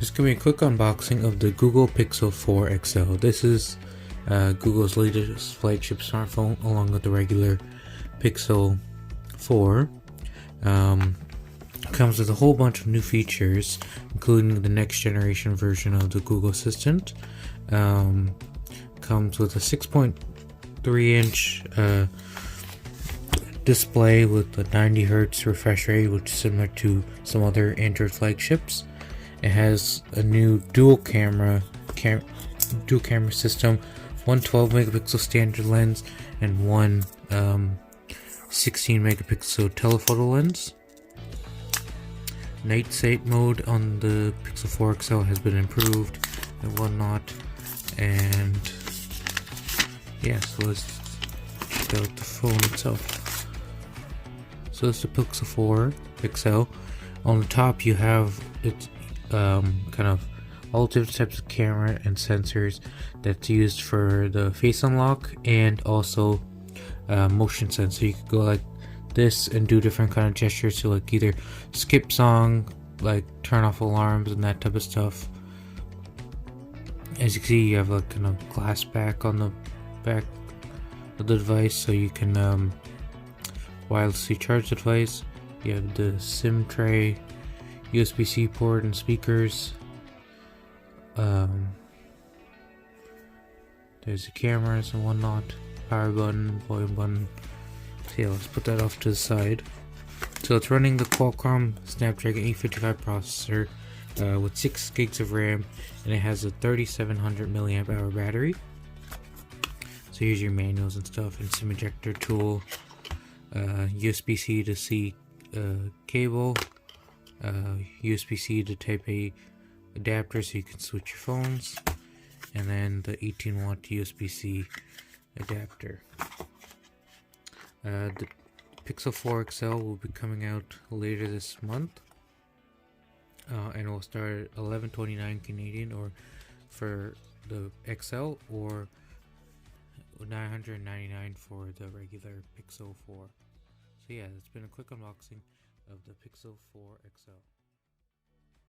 This is going to be a quick unboxing of the Google Pixel 4 XL. This is Google's latest flagship smartphone along with the regular Pixel 4. Comes with a whole bunch of new features, including the next generation version of the Google Assistant. Comes with a 6.3-inch display with a 90 Hz refresh rate, which is similar to some other Android flagships. It has a new dual camera system, one 12 megapixel standard lens and one 16 megapixel telephoto lens. Night sight mode on the Pixel 4 XL has been improved and whatnot. And yeah, so let's check out the phone itself. So it's the Pixel 4 XL. On the top you have its kind of all different types of camera and sensors that's used for the face unlock and also motion sensor. You could go like this and do different kind of gestures to like either skip song, like turn off alarms and that type of stuff. As you can see, you have like kind of glass back on the back of the device, so you can wirelessly charge the device. You have the SIM tray, USB-C port and speakers. There's the cameras and whatnot, power button, volume button. So yeah, let's put that off to the side. So it's running the Qualcomm Snapdragon 855 processor with 6 gigs of RAM, and it has a 3700 milliamp hour battery. So here's your manuals and stuff, and SIM ejector tool, USB-C to C cable, USB-C to Type A adapter so you can switch your phones, and then the 18-watt USB-C adapter. The Pixel 4 XL will be coming out later this month, and will start at $11.29 Canadian, or for the XL, or $999 for the regular Pixel 4. So yeah, it's been a quick unboxing of the Pixel 4 XL.